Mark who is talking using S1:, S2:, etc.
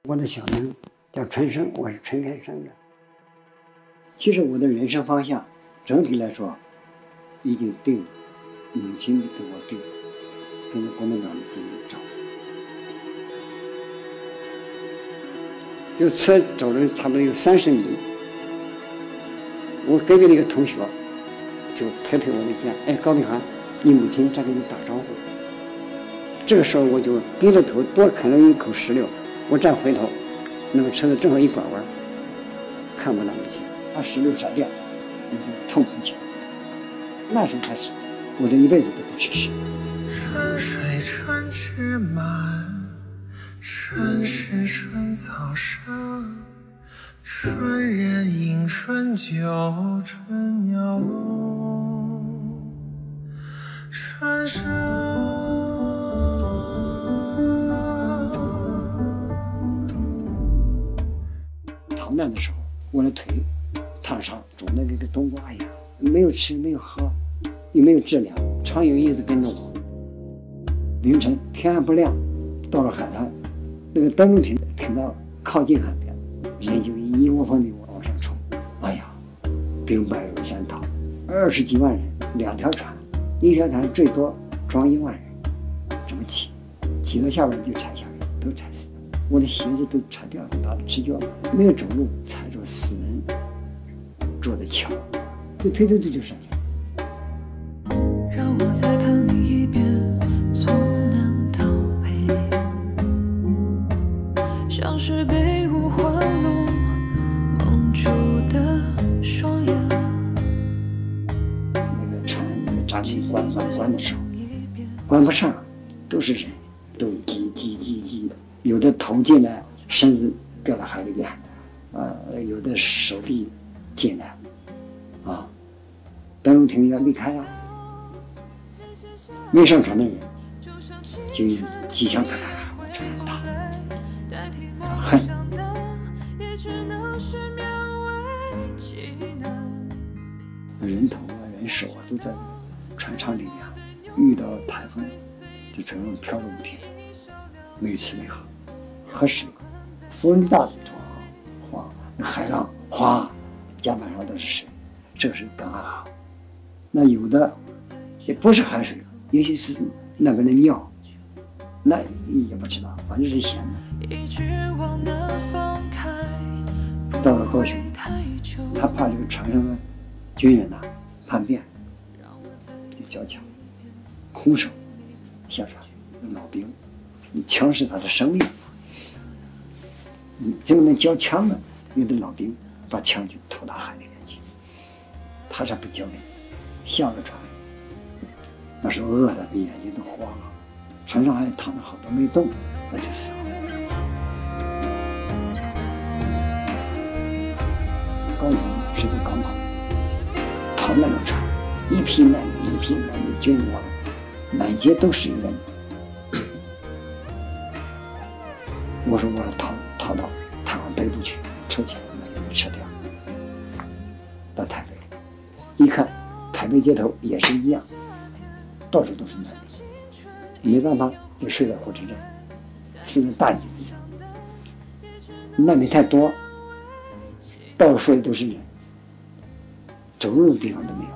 S1: 我的小名叫春生，我是春天生的。其实我的人生方向整体来说已经定了，母亲给我定了，跟着国民党的军队走。就车走了差不多有30米，我隔壁的一个同学就拍拍我的肩，哎，高碧涵，你母亲在给你打招呼。这个时候我就低着头多啃了一口石榴，我再回头，那个车子正好一拐弯，看不到母亲，把石榴甩掉，我就痛哭起来。那时候开始，我这一辈子都不吃石榴。
S2: 春水春枝满，春时春草生，春人饮春酒，春鸟笼，春生。
S1: 逃难的时候，我的腿烫伤，肿得跟个冬瓜一样，没有吃，没有喝，也没有治疗，常有一直跟着我。凌晨天还不亮，到了海滩，那个登陆艇停到靠近海边，人就一窝蜂地往上冲。哎呀，兵败如山倒，20几万人，2条船，一条船最多装1万人，这么起到下边就沉下来，都沉死了。我的鞋子都踩掉了，打了赤脚，没有走路，踩着死人做的桥，就推就上去了。
S3: 让我再看你一遍，从南到北，像是被五环路蒙住的双眼。
S1: 那个船闸门关的时候，关不上，都是人，都挤，有的头进来，身子掉到海里边，有的手臂进来，登陆艇要离开了，没上船的人就用机枪咔咔往船上打，恨。人头啊，人手啊，都在船舱里面。遇到台风，就全部飘了5天，没吃没喝，喝水，风大的哗，海浪哗，甲板上都是水，这个是刚还好。那有的也不是海水，也许是那个人尿，那也不知道，反正是咸的。到了高雄，他怕这个船上的军人叛变，就交枪，空手下船。老兵，你枪是他的生命，你怎么能交枪呢？有的老兵把枪就投到海里面去，他才不交给你。下了船，那时候饿的眼睛都花了，船上还躺着好多没动，那就死了。高雄是个港口，逃难的船，一批难民军人往来，满街都是人。我说我要逃到台湾北部去，筹钱，那就被撤掉，到台北，一看台北街头也是一样，到处都是难民，没办法，就睡在火车站，睡在大椅子上。难民太多，到处睡都是人，走路的地方都没有。